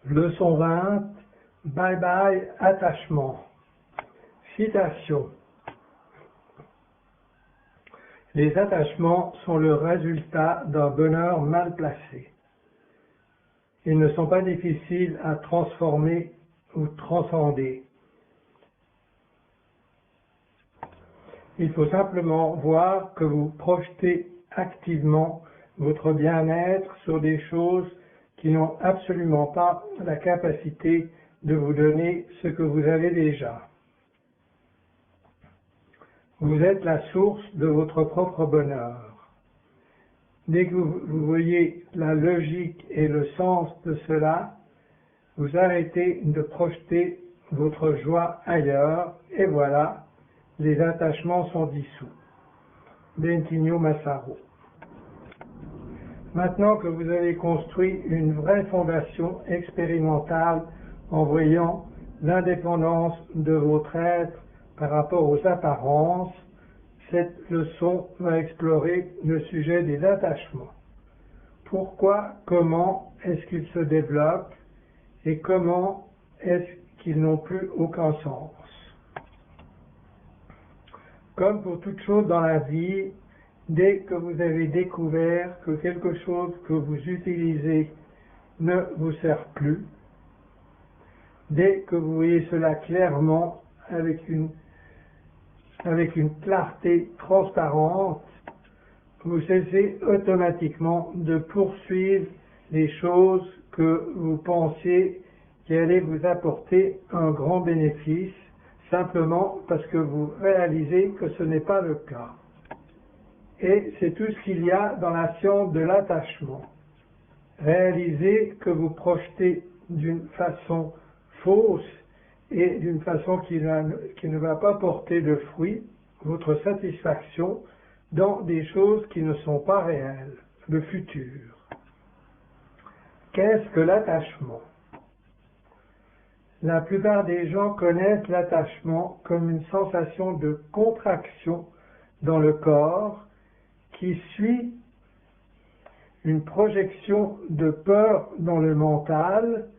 Leçon 20. Bye bye attachement. Citation. Les attachements sont le résultat d'un bonheur mal placé. Ils ne sont pas difficiles à transformer ou transcender. Il faut simplement voir que vous projetez activement votre bien-être sur des choses qui n'ont absolument pas la capacité de vous donner ce que vous avez déjà. Vous êtes la source de votre propre bonheur. Dès que vous voyez la logique et le sens de cela, vous arrêtez de projeter votre joie ailleurs et voilà, les attachements sont dissous. Bentinho Massaro. Maintenant que vous avez construit une vraie fondation expérimentale en voyant l'indépendance de votre être par rapport aux apparences, cette leçon va explorer le sujet des attachements. Pourquoi, comment est-ce qu'ils se développent et comment est-ce qu'ils n'ont plus aucun sens? Comme pour toute chose dans la vie, dès que vous avez découvert que quelque chose que vous utilisez ne vous sert plus, dès que vous voyez cela clairement avec une clarté transparente, vous cessez automatiquement de poursuivre les choses que vous pensiez qui allaient vous apporter un grand bénéfice, simplement parce que vous réalisez que ce n'est pas le cas. Et c'est tout ce qu'il y a dans la science de l'attachement. Réalisez que vous projetez d'une façon fausse et d'une façon qui ne va pas porter de fruits votre satisfaction dans des choses qui ne sont pas réelles, le futur. Qu'est-ce que l'attachement? La plupart des gens connaissent l'attachement comme une sensation de contraction dans le corps qui suit une projection de peur dans le mental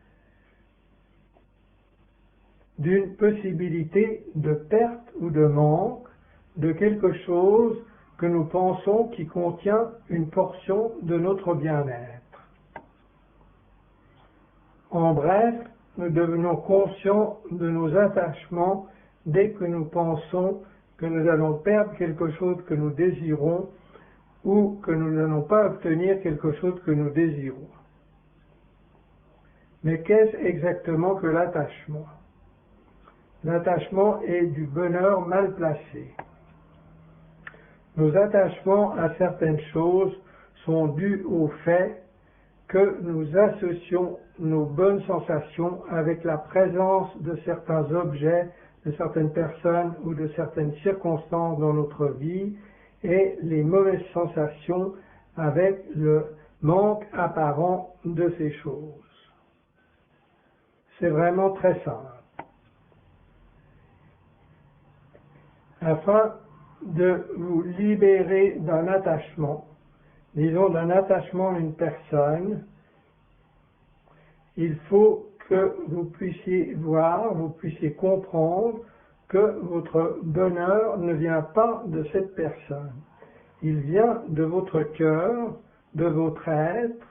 d'une possibilité de perte ou de manque de quelque chose que nous pensons qui contient une portion de notre bien-être. En bref, nous devenons conscients de nos attachements dès que nous pensons que nous allons perdre quelque chose que nous désirons ou que nous n'allons pas obtenir quelque chose que nous désirons. Mais qu'est-ce exactement que l'attachement? L'attachement est du bonheur mal placé. Nos attachements à certaines choses sont dus au fait que nous associons nos bonnes sensations avec la présence de certains objets, de certaines personnes ou de certaines circonstances dans notre vie et les mauvaises sensations avec le manque apparent de ces choses. C'est vraiment très simple. Afin de vous libérer d'un attachement, disons d'un attachement à une personne, il faut que vous puissiez voir, vous puissiez comprendre que votre bonheur ne vient pas de cette personne. Il vient de votre cœur, de votre être,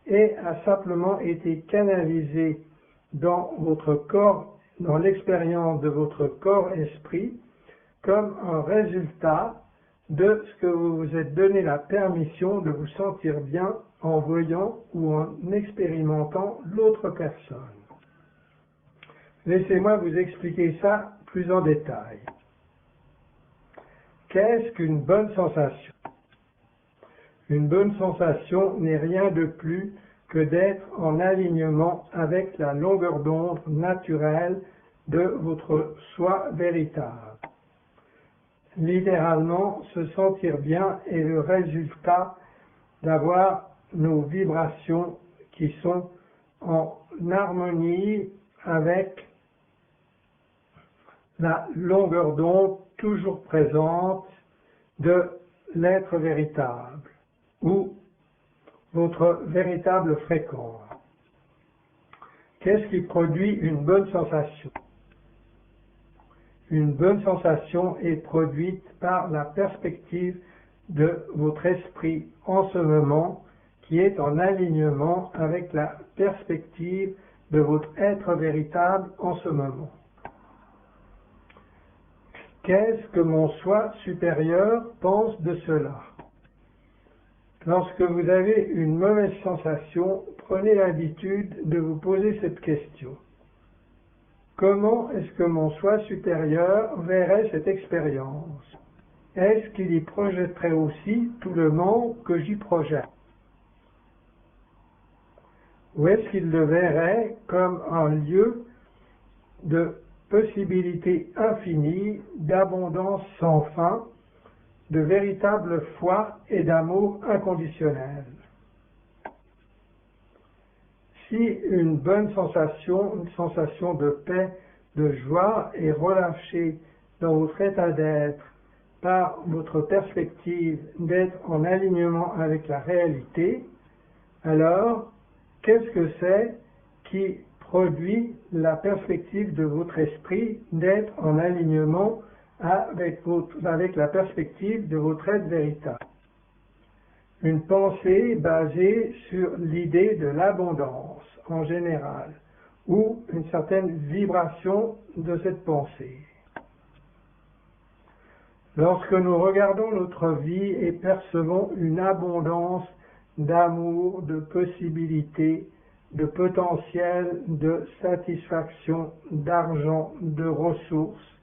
et a simplement été canalisé dans votre corps, dans l'expérience de votre corps-esprit, comme un résultat de ce que vous vous êtes donné la permission de vous sentir bien en voyant ou en expérimentant l'autre personne. Laissez-moi vous expliquer ça plus en détail. Qu'est-ce qu'une bonne sensation? Une bonne sensation n'est rien de plus que d'être en alignement avec la longueur d'onde naturelle de votre soi véritable. Littéralement, se sentir bien est le résultat d'avoir nos vibrations qui sont en harmonie avec la longueur d'onde toujours présente de l'être véritable ou votre véritable fréquence. Qu'est-ce qui produit une bonne sensation? Une bonne sensation est produite par la perspective de votre esprit en ce moment, qui est en alignement avec la perspective de votre être véritable en ce moment. Qu'est-ce que mon soi supérieur pense de cela? Lorsque vous avez une mauvaise sensation, prenez l'habitude de vous poser cette question. Comment est-ce que mon soi supérieur verrait cette expérience? Est-ce qu'il y projetterait aussi tout le monde que j'y projette? Ou est-ce qu'il le verrait comme un lieu de possibilités infinies, d'abondance sans fin, de véritable foi et d'amour inconditionnel? Si une bonne sensation, une sensation de paix, de joie est relâchée dans votre état d'être par votre perspective d'être en alignement avec la réalité, alors qu'est-ce que c'est qui produit la perspective de votre esprit d'être en alignement avec la perspective de votre être véritable? Une pensée basée sur l'idée de l'abondance en général, ou une certaine vibration de cette pensée. Lorsque nous regardons notre vie et percevons une abondance d'amour, de possibilités, de potentiel, de satisfaction, d'argent, de ressources,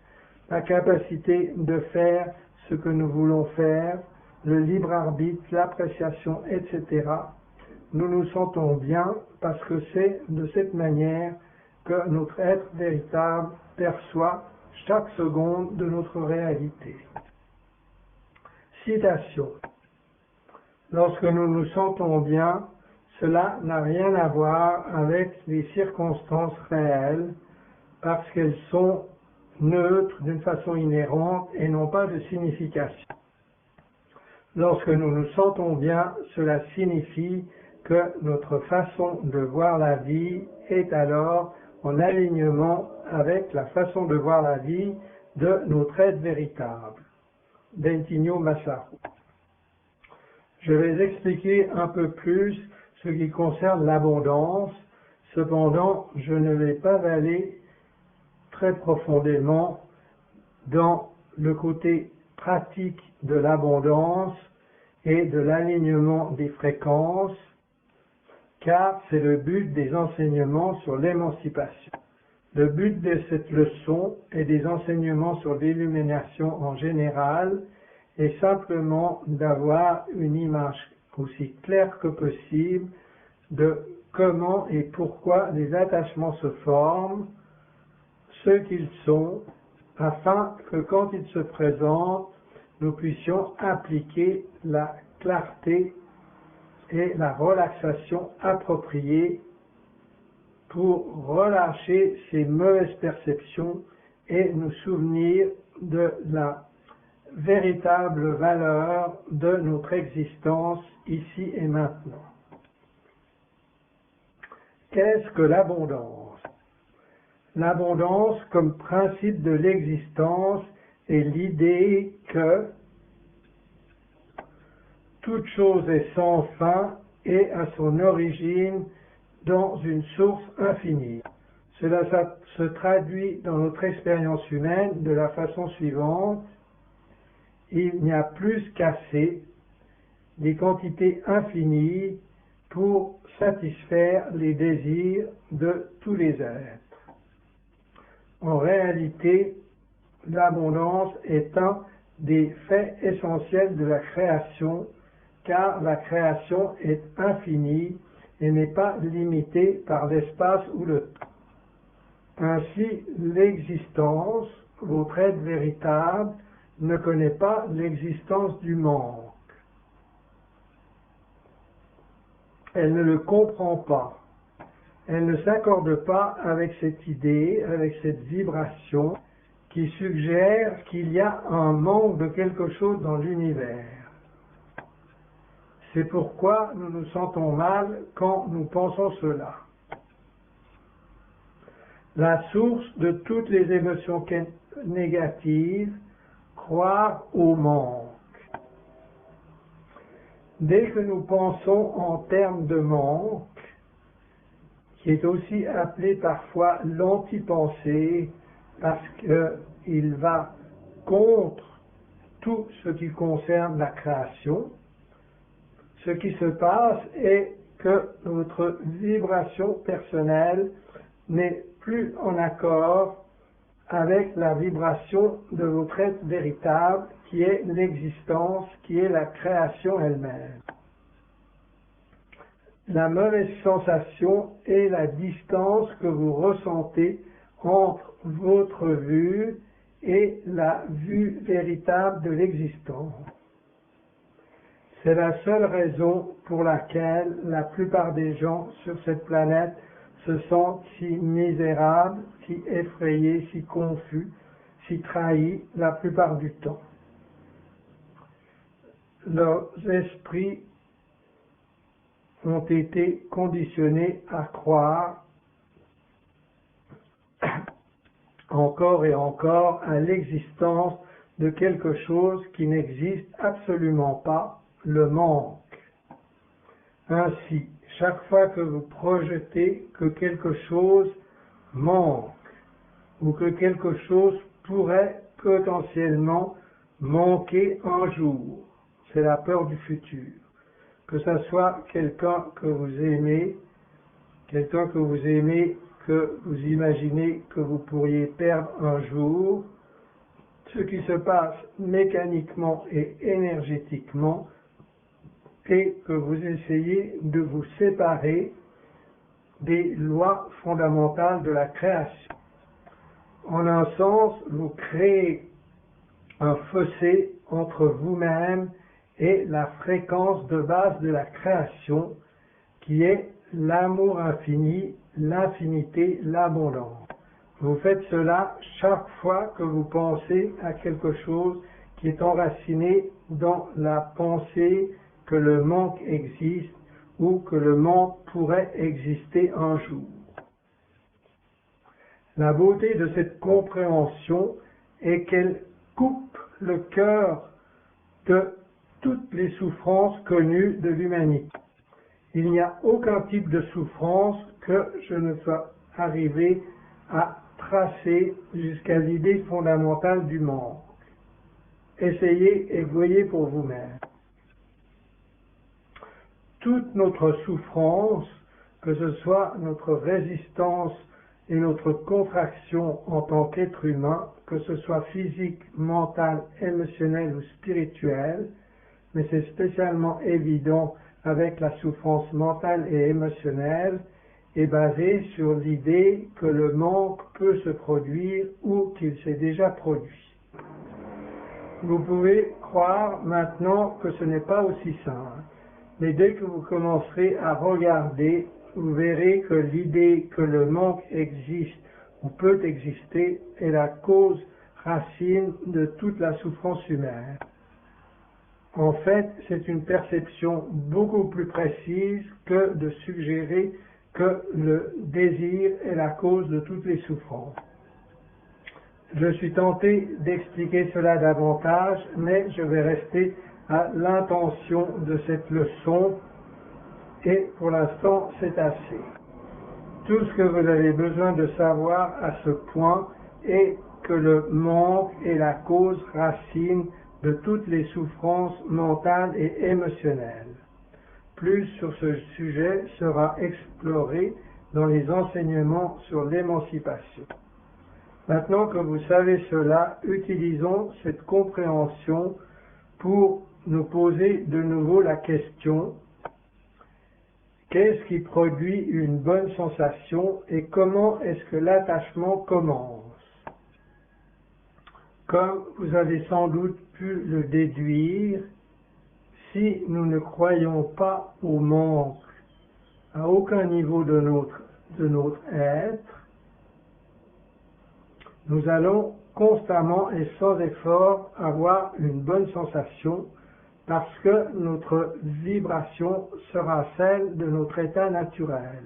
la capacité de faire ce que nous voulons faire, le libre arbitre, l'appréciation, etc., nous nous sentons bien parce que c'est de cette manière que notre être véritable perçoit chaque seconde de notre réalité. Citation. Lorsque nous nous sentons bien, cela n'a rien à voir avec les circonstances réelles parce qu'elles sont neutres d'une façon inhérente et n'ont pas de signification. Lorsque nous nous sentons bien, cela signifie que notre façon de voir la vie est alors en alignement avec la façon de voir la vie de notre être véritable. Bentinho Massaro. Je vais expliquer un peu plus ce qui concerne l'abondance. Cependant, je ne vais pas aller très profondément dans le côté pratique de l'abondance et de l'alignement des fréquences, car c'est le but des enseignements sur l'émancipation. Le but de cette leçon et des enseignements sur l'illumination en général est simplement d'avoir une image aussi claire que possible de comment et pourquoi les attachements se forment, ce qu'ils sont, afin que quand ils se présentent, nous puissions appliquer la clarté et la relaxation appropriée pour relâcher ces mauvaises perceptions et nous souvenir de la véritable valeur de notre existence ici et maintenant. Qu'est-ce que l'abondance? L'abondance comme principe de l'existence est l'idée que toute chose est sans fin et à son origine dans une source infinie. Cela se traduit dans notre expérience humaine de la façon suivante. Il n'y a plus qu'assez des quantités infinies pour satisfaire les désirs de tous les êtres. En réalité, l'abondance est un des faits essentiels de la création, car la création est infinie et n'est pas limitée par l'espace ou le temps. Ainsi, l'existence, votre être véritable, ne connaît pas l'existence du manque. Elle ne le comprend pas. Elle ne s'accorde pas avec cette idée, avec cette vibration qui suggère qu'il y a un manque de quelque chose dans l'univers. C'est pourquoi nous nous sentons mal quand nous pensons cela. la source de toutes les émotions négatives, croire au manque. Dès que nous pensons en termes de manque, qui est aussi appelé parfois l'anti-pensée, parce qu'il va contre tout ce qui concerne la création, ce qui se passe est que votre vibration personnelle n'est plus en accord avec la vibration de votre être véritable, qui est l'existence, qui est la création elle-même. La mauvaise sensation est la distance que vous ressentez entre votre vue et la vue véritable de l'existence. C'est la seule raison pour laquelle la plupart des gens sur cette planète se sentent si misérables, si effrayés, si confus, si trahis la plupart du temps. Leurs esprits ont été conditionnés à croire encore et encore à l'existence de quelque chose qui n'existe absolument pas, le manque. Ainsi, chaque fois que vous projetez que quelque chose manque ou que quelque chose pourrait potentiellement manquer un jour, c'est la peur du futur. Que ce soit quelqu'un que vous aimez, que vous imaginez que vous pourriez perdre un jour, ce qui se passe mécaniquement et énergétiquement est que vous essayez de vous séparer des lois fondamentales de la création. En un sens, vous créez un fossé entre vous-même et la fréquence de base de la création, qui est l'amour infini, l'infinité, l'abondance. Vous faites cela chaque fois que vous pensez à quelque chose qui est enraciné dans la pensée que le manque existe ou que le manque pourrait exister un jour. La beauté de cette compréhension est qu'elle coupe le cœur de toutes les souffrances connues de l'humanité. Il n'y a aucun type de souffrance que je ne sois arrivé à tracer jusqu'à l'idée fondamentale du manque. Essayez et voyez pour vous-même. Toute notre souffrance, que ce soit notre résistance et notre contraction en tant qu'être humain, que ce soit physique, mental, émotionnel ou spirituel, mais c'est spécialement évident avec la souffrance mentale et émotionnelle, est basée sur l'idée que le manque peut se produire ou qu'il s'est déjà produit. Vous pouvez croire maintenant que ce n'est pas aussi simple, mais dès que vous commencerez à regarder, vous verrez que l'idée que le manque existe ou peut exister est la cause racine de toute la souffrance humaine. En fait, c'est une perception beaucoup plus précise que de suggérer que le désir est la cause de toutes les souffrances. Je suis tenté d'expliquer cela davantage, mais je vais rester à l'intention de cette leçon et pour l'instant c'est assez. Tout ce que vous avez besoin de savoir à ce point est que le manque est la cause racine de toutes les souffrances mentales et émotionnelles. Plus sur ce sujet sera exploré dans les enseignements sur l'émancipation. Maintenant que vous savez cela, utilisons cette compréhension pour nous poser de nouveau la question: qu'est-ce qui produit une bonne sensation et comment est-ce que l'attachement commence? Comme vous avez sans doute pu le déduire, si nous ne croyons pas au manque à aucun niveau de notre être, nous allons constamment et sans effort avoir une bonne sensation parce que notre vibration sera celle de notre état naturel.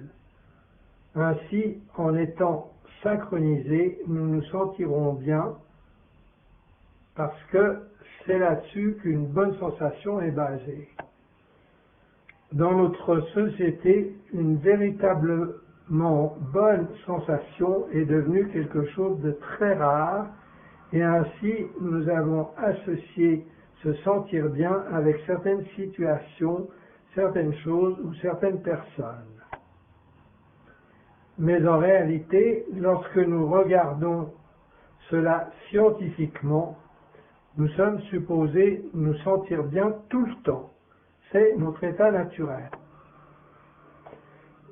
Ainsi, en étant synchronisés, nous nous sentirons bien parce que c'est là-dessus qu'une bonne sensation est basée. Dans notre société, une véritablement bonne sensation est devenue quelque chose de très rare et ainsi nous avons associé se sentir bien avec certaines situations, certaines choses ou certaines personnes. Mais en réalité, lorsque nous regardons cela scientifiquement, nous sommes supposés nous sentir bien tout le temps. C'est notre état naturel.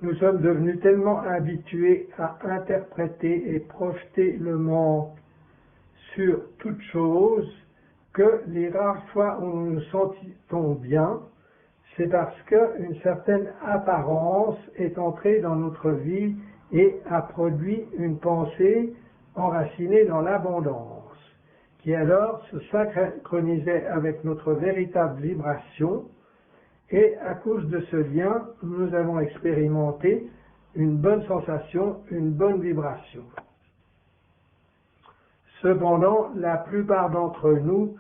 Nous sommes devenus tellement habitués à interpréter et projeter le manque sur toute chose que les rares fois où nous nous sentons bien, c'est parce qu'une certaine apparence est entrée dans notre vie et a produit une pensée enracinée dans l'abondance, qui alors se synchronisait avec notre véritable vibration, et à cause de ce lien, nous avons expérimenté une bonne sensation, une bonne vibration. Cependant, la plupart d'entre nous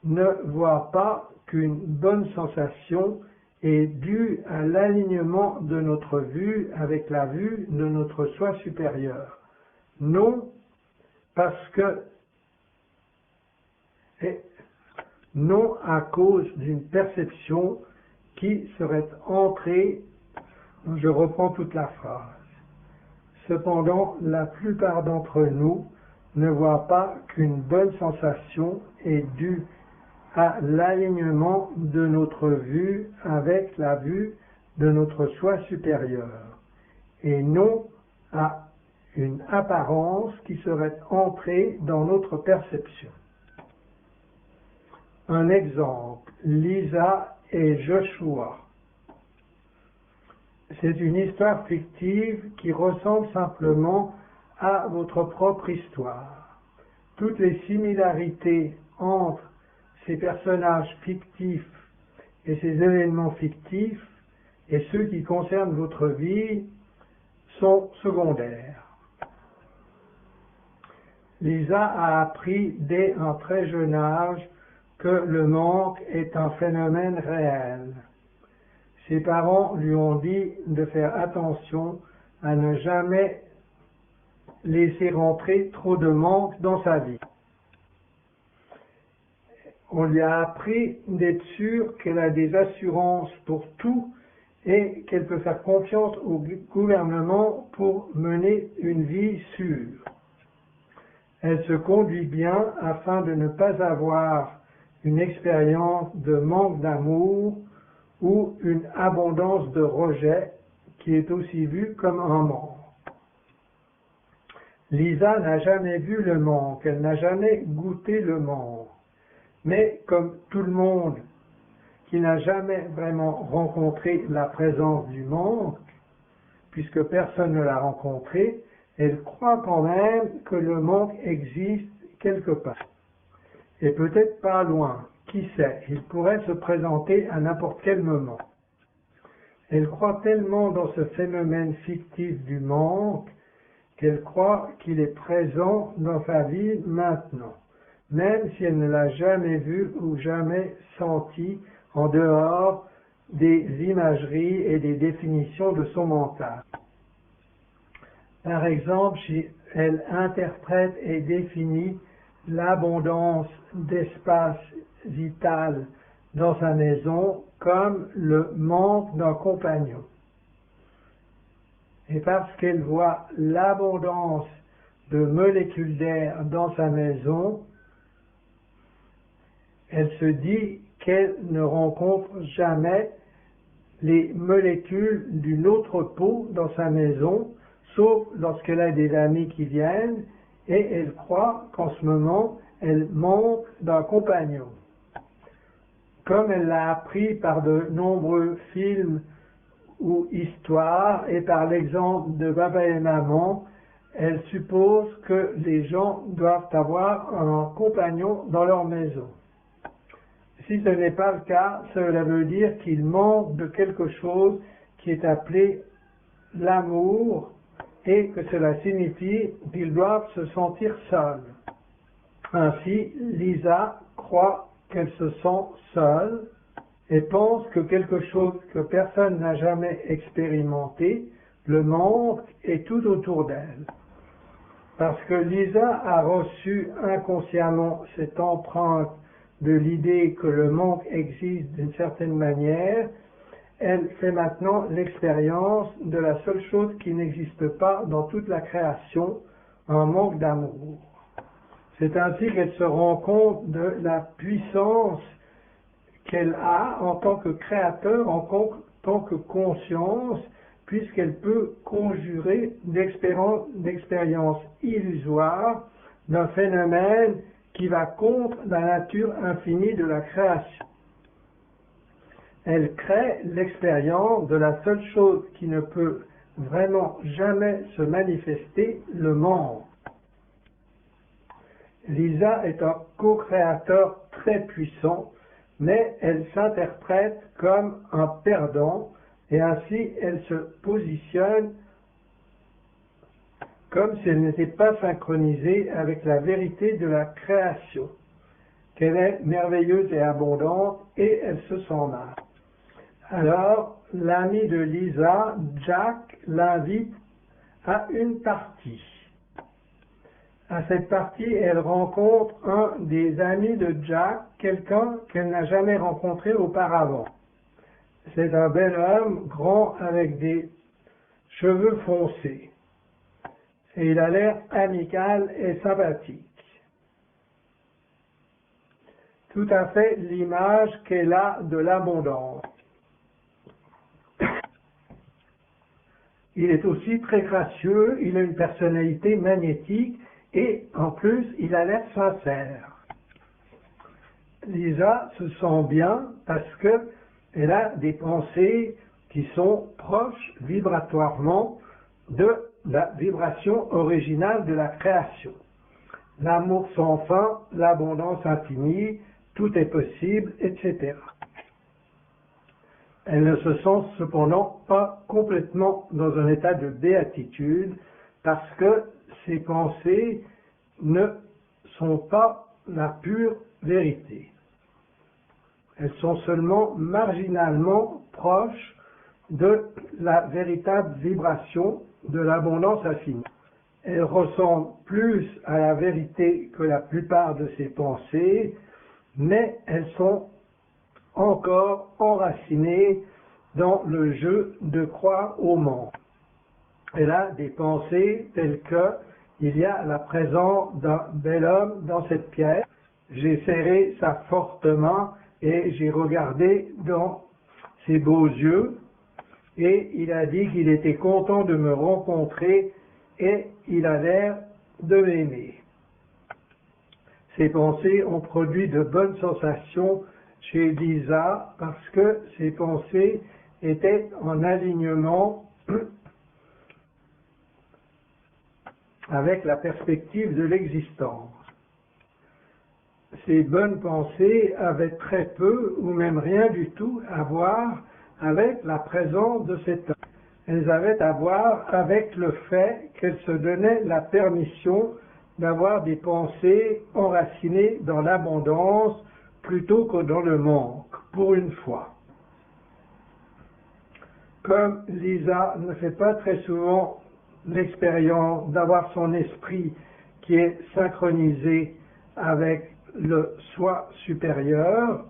ne voient pas qu'une bonne sensation est due à l'alignement de notre vue avec la vue de notre soi supérieur. Non, parce que, non à cause d'une perception qui serait entrée, je reprends toute la phrase. Cependant, la plupart d'entre nous ne voient pas qu'une bonne sensation est due à l'alignement de notre vue avec la vue de notre soi supérieur, et non à une apparence qui serait entrée dans notre perception. Un exemple, Lisa et Joshua. C'est une histoire fictive qui ressemble simplement à votre propre histoire. Toutes les similarités entre ces personnages fictifs et ces événements fictifs et ceux qui concernent votre vie sont secondaires. Lisa a appris dès un très jeune âge que le manque est un phénomène réel. Ses parents lui ont dit de faire attention à ne jamais laisser rentrer trop de manque dans sa vie. On lui a appris d'être sûre qu'elle a des assurances pour tout et qu'elle peut faire confiance au gouvernement pour mener une vie sûre. Elle se conduit bien afin de ne pas avoir une expérience de manque d'amour ou une abondance de rejet qui est aussi vue comme un manque. Lisa n'a jamais vu le manque, elle n'a jamais goûté le manque. Mais comme tout le monde qui n'a jamais vraiment rencontré la présence du manque, puisque personne ne l'a rencontré, elle croit quand même que le manque existe quelque part. Et peut-être pas loin, qui sait, il pourrait se présenter à n'importe quel moment. Elle croit tellement dans ce phénomène fictif du manque qu'elle croit qu'il est présent dans sa vie maintenant, même si elle ne l'a jamais vu ou jamais senti en dehors des imageries et des définitions de son mental. Par exemple, elle interprète et définit l'abondance d'espace vital dans sa maison comme le manque d'un compagnon. Et parce qu'elle voit l'abondance de molécules d'air dans sa maison, elle se dit qu'elle ne rencontre jamais les molécules d'une autre peau dans sa maison, sauf lorsqu'elle a des amis qui viennent, et elle croit qu'en ce moment, elle manque d'un compagnon. Comme elle l'a appris par de nombreux films ou histoires, et par l'exemple de papa et maman, elle suppose que les gens doivent avoir un compagnon dans leur maison. Si ce n'est pas le cas, cela veut dire qu'il manque de quelque chose qui est appelé l'amour et que cela signifie qu'ils doivent se sentir seuls. Ainsi, Lisa croit qu'elle se sent seule et pense que quelque chose que personne n'a jamais expérimenté, le manque, est tout autour d'elle. Parce que Lisa a reçu inconsciemment cette empreinte de l'idée que le manque existe d'une certaine manière, elle fait maintenant l'expérience de la seule chose qui n'existe pas dans toute la création, un manque d'amour. C'est ainsi qu'elle se rend compte de la puissance qu'elle a en tant que créateur, en tant que conscience, puisqu'elle peut conjurer d'expériences illusoires d'un phénomène qui va contre la nature infinie de la création. Elle crée l'expérience de la seule chose qui ne peut vraiment jamais se manifester, le manque. Lisa est un co-créateur très puissant, mais elle s'interprète comme un perdant et ainsi elle se positionne comme si elle n'était pas synchronisée avec la vérité de la création, qu'elle est merveilleuse et abondante et elle se sent mal. Alors, l'ami de Lisa, Jack, l'invite à une partie. À cette partie, elle rencontre un des amis de Jack, quelqu'un qu'elle n'a jamais rencontré auparavant. C'est un bel homme, grand, avec des cheveux foncés. Et il a l'air amical et sympathique. Tout à fait l'image qu'elle a de l'abondance. Il est aussi très gracieux, il a une personnalité magnétique et en plus il a l'air sincère. Lisa se sent bien parce qu'elle a des pensées qui sont proches vibratoirement de la vibration originale de la création. L'amour sans fin, l'abondance infinie, tout est possible, etc. Elle ne se sent cependant pas complètement dans un état de béatitude parce que ses pensées ne sont pas la pure vérité. Elles sont seulement marginalement proches de la véritable vibration de l'abondance infinie. Elles ressemblent plus à la vérité que la plupart de ses pensées, mais elles sont encore enracinées dans le jeu de croire au manque. Elle a des pensées telles que il y a la présence d'un bel homme dans cette pièce. J'ai serré sa forte main et j'ai regardé dans ses beaux yeux et il a dit qu'il était content de me rencontrer et il a l'air de m'aimer. Ces pensées ont produit de bonnes sensations chez Lisa parce que ces pensées étaient en alignement avec la perspective de l'existence. Ces bonnes pensées avaient très peu ou même rien du tout à voir avec la présence de cet homme. Elles avaient à voir avec le fait qu'elles se donnaient la permission d'avoir des pensées enracinées dans l'abondance plutôt que dans le manque, pour une fois. Comme Lisa ne fait pas très souvent l'expérience d'avoir son esprit qui est synchronisé avec le soi supérieur,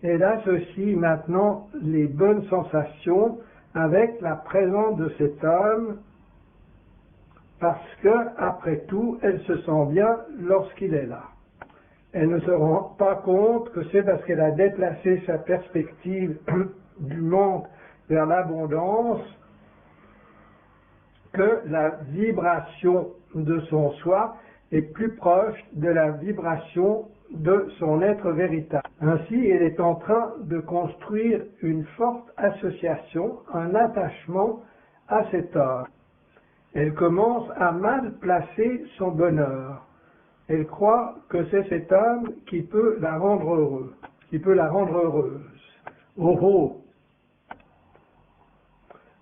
elle associe maintenant les bonnes sensations avec la présence de cet homme parce que, après tout, elle se sent bien lorsqu'il est là. Elle ne se rend pas compte que c'est parce qu'elle a déplacé sa perspective du manque vers l'abondance que la vibration de son soi est plus proche de la vibration de son être véritable. Ainsi, elle est en train de construire une forte association, un attachement à cet homme. Elle commence à mal placer son bonheur. Elle croit que c'est cet homme qui peut la rendre heureux, qui peut la rendre heureuse. Oh,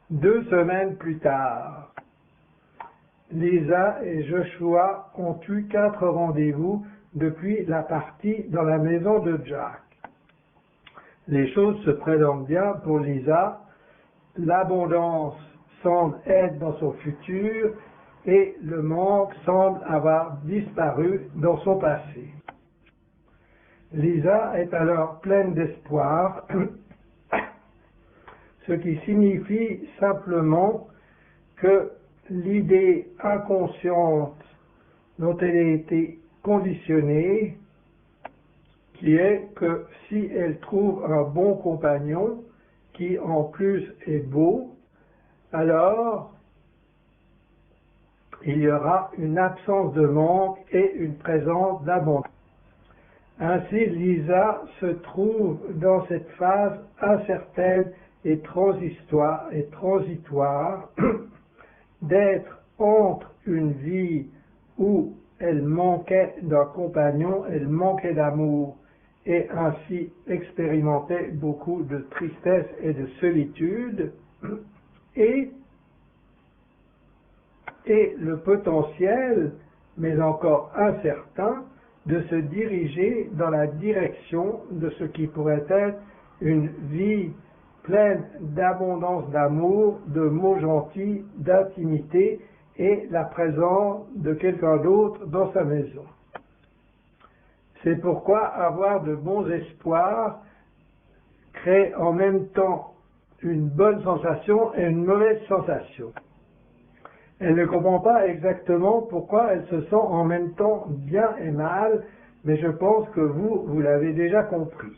2 semaines plus tard, Lisa et Joshua ont eu 4 rendez-vous depuis la partie dans la maison de Jack. Les choses se présentent bien pour Lisa. L'abondance semble être dans son futur et le manque semble avoir disparu dans son passé. Lisa est alors pleine d'espoir, ce qui signifie simplement que l'idée inconsciente dont elle a été conditionnée, qui est que si elle trouve un bon compagnon, qui en plus est beau, alors il y aura une absence de manque et une présence d'abondance. Ainsi, Lisa se trouve dans cette phase incertaine et transitoire d'être entre une vie où elle manquait d'un compagnon, elle manquait d'amour et ainsi expérimentait beaucoup de tristesse et de solitude et le potentiel, mais encore incertain, de se diriger dans la direction de ce qui pourrait être une vie pleine d'abondance d'amour, de mots gentils, d'intimité et la présence de quelqu'un d'autre dans sa maison. C'est pourquoi avoir de bons espoirs crée en même temps une bonne sensation et une mauvaise sensation. Elle ne comprend pas exactement pourquoi elle se sent en même temps bien et mal, mais je pense que vous l'avez déjà compris.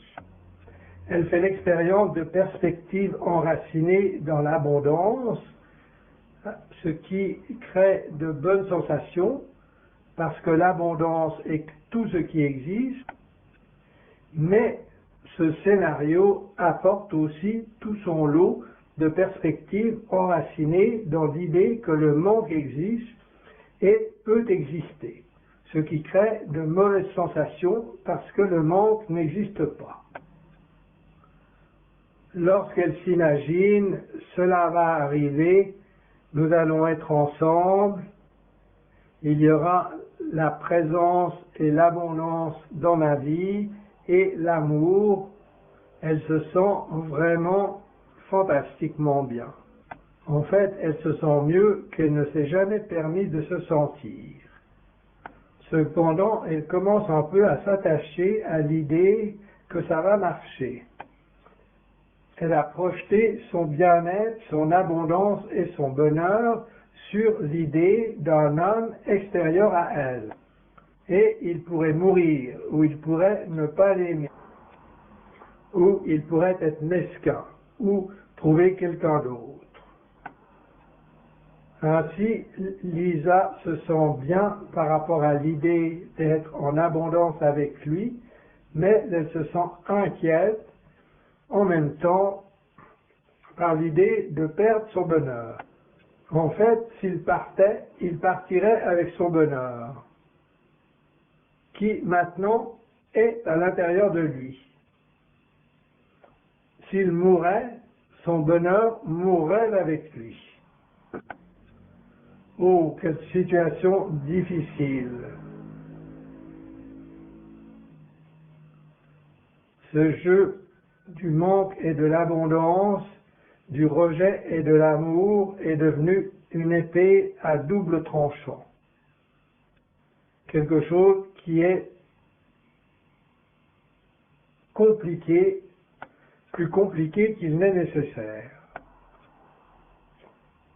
Elle fait l'expérience de perspectives enracinées dans l'abondance, ce qui crée de bonnes sensations, parce que l'abondance est tout ce qui existe, mais ce scénario apporte aussi tout son lot de perspectives enracinées dans l'idée que le manque existe et peut exister, ce qui crée de mauvaises sensations parce que le manque n'existe pas. Lorsqu'elle s'imagine, cela va arriver, nous allons être ensemble, il y aura la présence et l'abondance dans ma vie et l'amour, elle se sent vraiment fantastiquement bien. En fait, elle se sent mieux qu'elle ne s'est jamais permis de se sentir. Cependant, elle commence un peu à s'attacher à l'idée que ça va marcher. Elle a projeté son bien-être, son abondance et son bonheur sur l'idée d'un homme extérieur à elle. Et il pourrait mourir, ou il pourrait ne pas l'aimer, ou il pourrait être mesquin, ou trouver quelqu'un d'autre. Ainsi, Lisa se sent bien par rapport à l'idée d'être en abondance avec lui, mais elle se sent inquiète en même temps par l'idée de perdre son bonheur. En fait, s'il partait, il partirait avec son bonheur, qui maintenant est à l'intérieur de lui. S'il mourait, son bonheur mourrait avec lui. Oh, quelle situation difficile! Ce jeu du manque et de l'abondance, du rejet et de l'amour est devenu une épée à double tranchant. Quelque chose qui est compliqué, plus compliqué qu'il n'est nécessaire.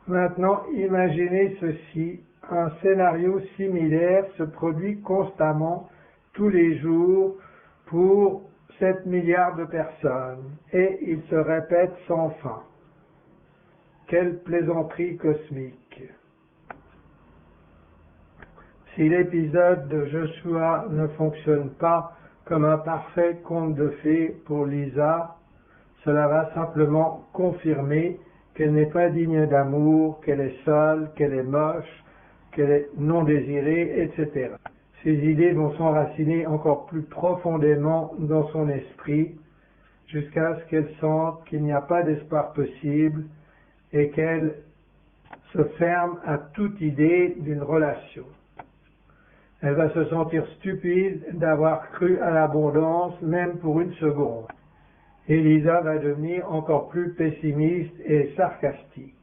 Maintenant, imaginez ceci, un scénario similaire se produit constamment tous les jours pour 7 milliards de personnes et il se répète sans fin. Quelle plaisanterie cosmique! Si l'épisode de Joshua ne fonctionne pas comme un parfait conte de fées pour Lisa, cela va simplement confirmer qu'elle n'est pas digne d'amour, qu'elle est seule, qu'elle est moche, qu'elle est non désirée, etc. Ces idées vont s'enraciner encore plus profondément dans son esprit, jusqu'à ce qu'elle sente qu'il n'y a pas d'espoir possible et qu'elle se ferme à toute idée d'une relation. Elle va se sentir stupide d'avoir cru à l'abondance, même pour une seconde. Et Lisa va devenir encore plus pessimiste et sarcastique.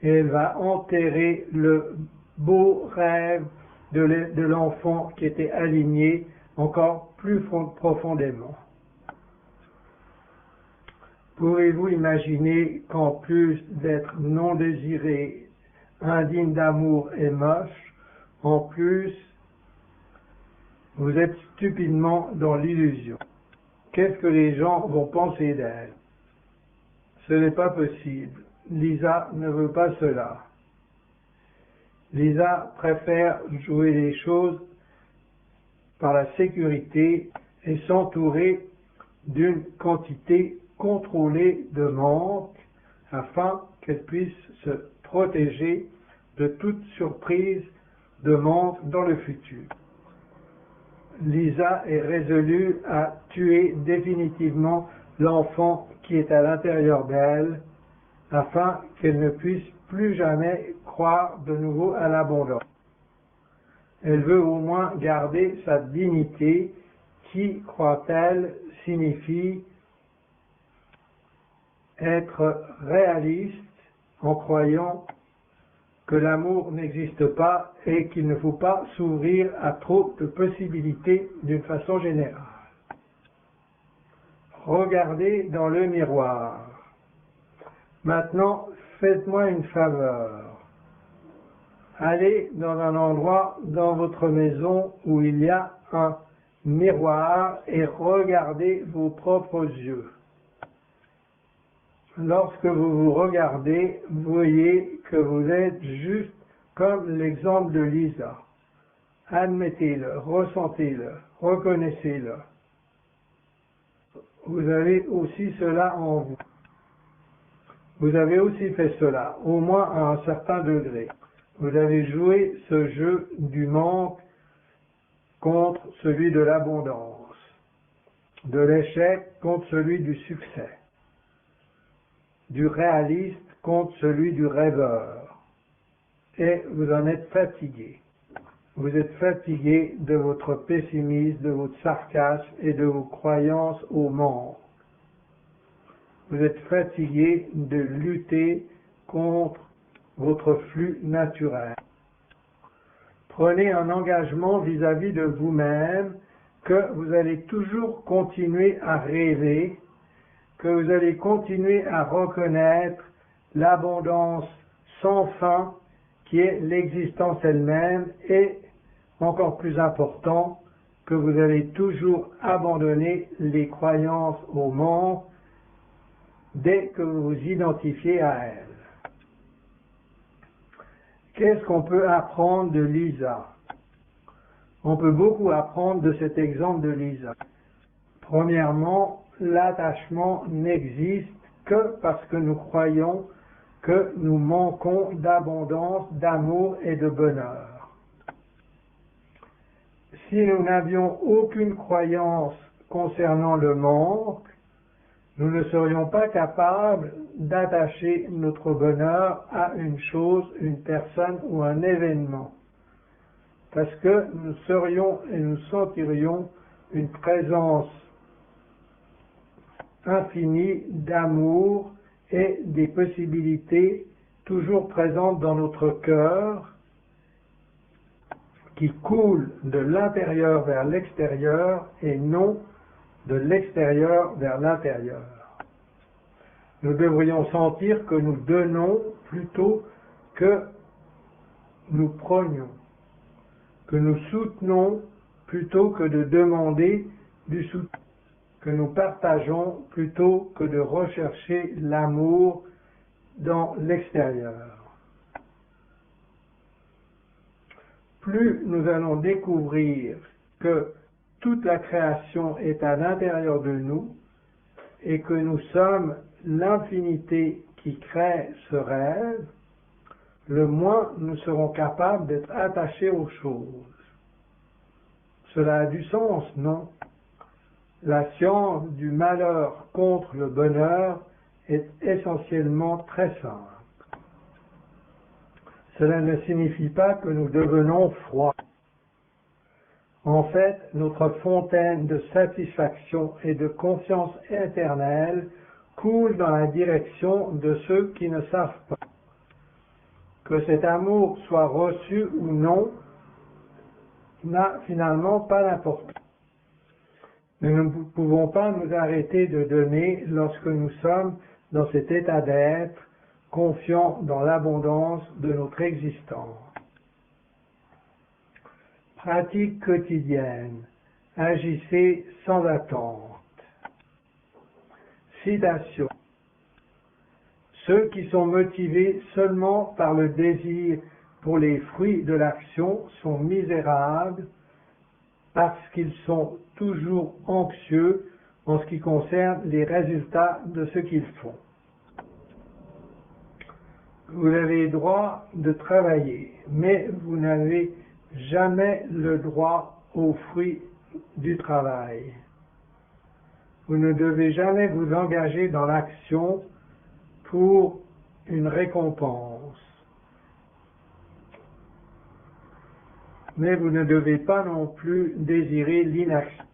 Et elle va enterrer le beau rêve de l'enfant qui était aligné encore plus profondément. Pouvez-vous imaginer qu'en plus d'être non désiré, indigne d'amour et moche, en plus, vous êtes stupidement dans l'illusion? Qu'est-ce que les gens vont penser d'elle? Ce n'est pas possible. Lisa ne veut pas cela. Lisa préfère jouer les choses par la sécurité et s'entourer d'une quantité contrôlée de manque afin qu'elle puisse se protéger de toute surprise de manque dans le futur. Lisa est résolue à tuer définitivement l'enfant qui est à l'intérieur d'elle afin qu'elle ne puisse plus jamais croire de nouveau à l'abondance. Elle veut au moins garder sa dignité qui, croit-elle, signifie être réaliste en croyant que l'amour n'existe pas et qu'il ne faut pas s'ouvrir à trop de possibilités d'une façon générale. Regardez dans le miroir. Maintenant, faites-moi une faveur. Allez dans un endroit dans votre maison où il y a un miroir et regardez vos propres yeux. Lorsque vous vous regardez, vous voyez que vous êtes juste comme l'exemple de Lisa. Admettez-le, ressentez-le, reconnaissez-le. Vous avez aussi cela en vous. Vous avez aussi fait cela, au moins à un certain degré. Vous avez joué ce jeu du manque contre celui de l'abondance, de l'échec contre celui du succès, du réaliste contre celui du rêveur. Et vous en êtes fatigué. Vous êtes fatigué de votre pessimisme, de votre sarcasme et de vos croyances au manque. Vous êtes fatigué de lutter contre votre flux naturel. Prenez un engagement vis-à-vis de vous-même que vous allez toujours continuer à rêver, que vous allez continuer à reconnaître l'abondance sans fin qui est l'existence elle-même et, encore plus important, que vous allez toujours abandonner les croyances au manque dès que vous vous identifiez à elles. Qu'est-ce qu'on peut apprendre de Lisa? On peut beaucoup apprendre de cet exemple de Lisa. Premièrement, l'attachement n'existe que parce que nous croyons que nous manquons d'abondance, d'amour et de bonheur. Si nous n'avions aucune croyance concernant le manque, nous ne serions pas capables d'attacher notre bonheur à une chose, une personne ou un événement. Parce que nous serions et nous sentirions une présence infinie d'amour et des possibilités toujours présentes dans notre cœur qui coulent de l'intérieur vers l'extérieur et non de l'extérieur vers l'intérieur. Nous devrions sentir que nous donnons plutôt que nous prenions, que nous soutenons plutôt que de demander du soutien, que nous partageons plutôt que de rechercher l'amour dans l'extérieur. Plus nous allons découvrir que toute la création est à l'intérieur de nous et que nous sommes l'infinité qui crée ce rêve, le moins nous serons capables d'être attachés aux choses. Cela a du sens, non? La science du malheur contre le bonheur est essentiellement très simple. Cela ne signifie pas que nous devenons froids. En fait, notre fontaine de satisfaction et de confiance éternelle coule dans la direction de ceux qui ne savent pas. Que cet amour soit reçu ou non n'a finalement pas d'importance. Nous ne pouvons pas nous arrêter de donner lorsque nous sommes dans cet état d'être, confiants dans l'abondance de notre existence. Pratique quotidienne. Agissez sans attente. Citation. Ceux qui sont motivés seulement par le désir pour les fruits de l'action sont misérables parce qu'ils sont toujours anxieux en ce qui concerne les résultats de ce qu'ils font. Vous avez le droit de travailler, mais vous n'avez jamais le droit aux fruits du travail. Vous ne devez jamais vous engager dans l'action pour une récompense. Mais vous ne devez pas non plus désirer l'inaction.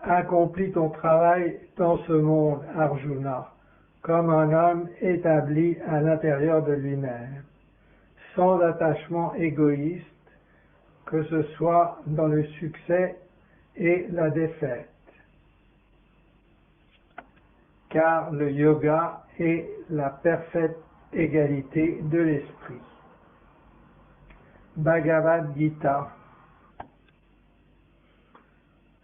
Accomplis ton travail dans ce monde, Arjuna, comme un homme établi à l'intérieur de lui-même, sans attachement égoïste, que ce soit dans le succès et la défaite. Car le yoga est la parfaite égalité de l'esprit. Bhagavad Gita.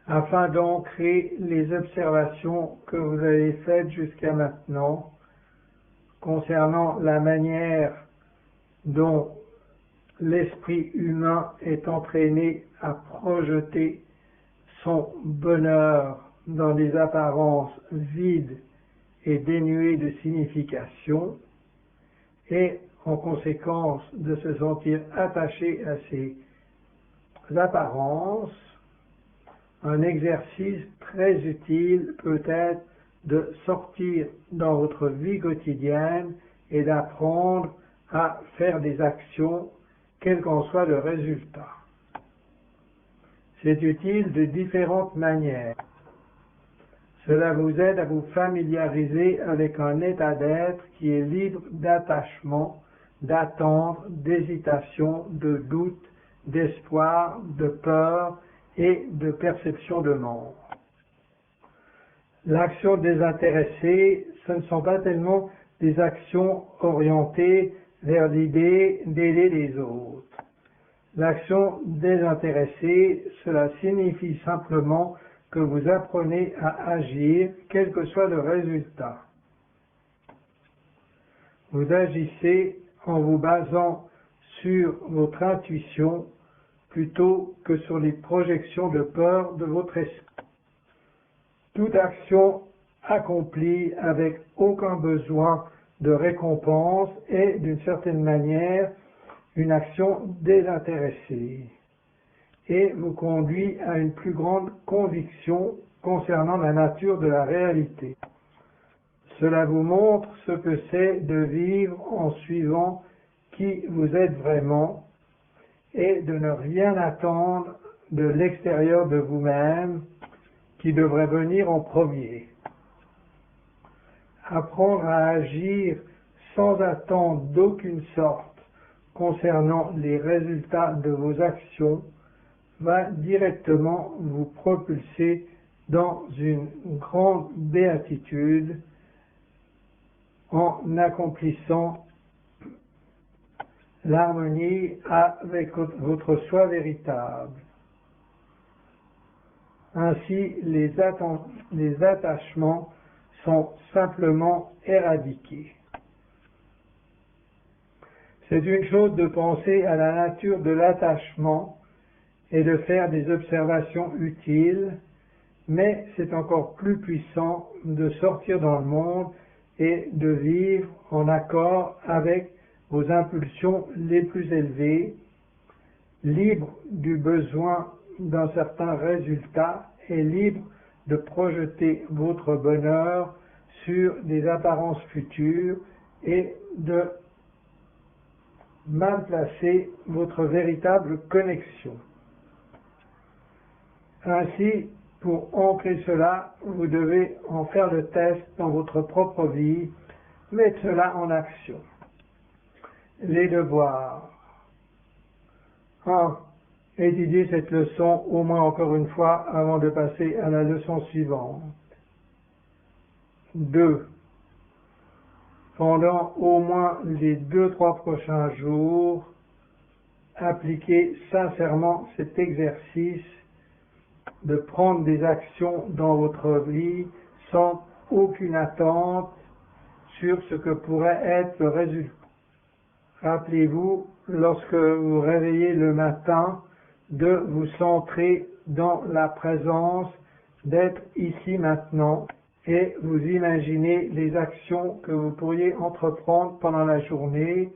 Afin d'ancrer les observations que vous avez faites jusqu'à maintenant concernant la manière dont l'esprit humain est entraîné à projeter son bonheur dans des apparences vides et dénuées de signification, et en conséquence de se sentir attaché à ces apparences, un exercice très utile peut être de sortir dans votre vie quotidienne et d'apprendre à faire des actions, quel qu'en soit le résultat. C'est utile de différentes manières. Cela vous aide à vous familiariser avec un état d'être qui est libre d'attachement, d'attente, d'hésitation, de doute, d'espoir, de peur et de perception de mort. L'action désintéressée, ce ne sont pas tellement des actions orientées vers l'idée d'aider les autres. L'action désintéressée, cela signifie simplement que vous apprenez à agir, quel que soit le résultat. Vous agissez en vous basant sur votre intuition plutôt que sur les projections de peur de votre esprit. Toute action accomplie avec aucun besoin de récompense est, d'une certaine manière, une action désintéressée et vous conduit à une plus grande conviction concernant la nature de la réalité. Cela vous montre ce que c'est de vivre en suivant qui vous êtes vraiment et de ne rien attendre de l'extérieur de vous-même qui devrait venir en premier. Apprendre à agir sans attendre d'aucune sorte concernant les résultats de vos actions va directement vous propulser dans une grande béatitude en accomplissant l'harmonie avec votre soi véritable. Ainsi, les attachements sont simplement éradiqués. C'est une chose de penser à la nature de l'attachement et de faire des observations utiles, mais c'est encore plus puissant de sortir dans le monde et de vivre en accord avec vos impulsions les plus élevées, libre du besoin d'un certain résultat et libre de projeter votre bonheur sur des apparences futures et de mal placé votre véritable connexion. Ainsi, pour ancrer cela, vous devez en faire le test dans votre propre vie, mettre cela en action. Les devoirs. 1. Étudiez cette leçon au moins encore une fois avant de passer à la leçon suivante. 2. Pendant au moins les 2-3 prochains jours, appliquez sincèrement cet exercice de prendre des actions dans votre vie sans aucune attente sur ce que pourrait être le résultat. Rappelez-vous, lorsque vous réveillez le matin, de vous centrer dans la présence, d'être ici maintenant, et vous imaginez les actions que vous pourriez entreprendre pendant la journée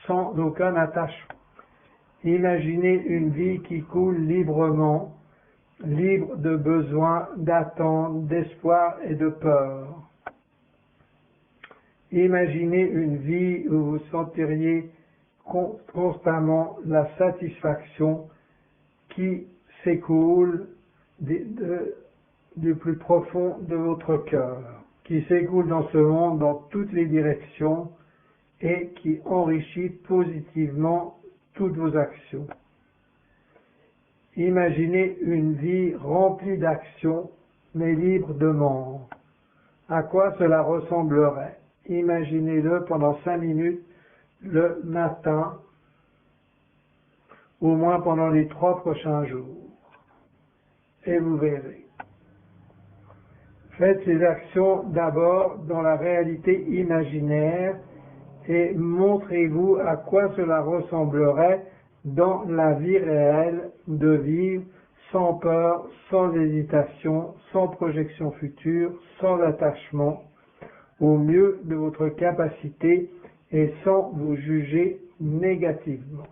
sans aucun attachement. Imaginez une vie qui coule librement, libre de besoins, d'attentes, d'espoir et de peur. Imaginez une vie où vous sentiriez constamment la satisfaction qui s'écoule du plus profond de votre cœur, qui s'écoule dans ce monde dans toutes les directions et qui enrichit positivement toutes vos actions. Imaginez une vie remplie d'actions, mais libre de manque. À quoi cela ressemblerait? Imaginez-le pendant 5 minutes le matin, au moins pendant les 3 prochains jours. Et vous verrez. Faites ces actions d'abord dans la réalité imaginaire et montrez-vous à quoi cela ressemblerait dans la vie réelle de vivre sans peur, sans hésitation, sans projection future, sans attachement, au mieux de votre capacité et sans vous juger négativement.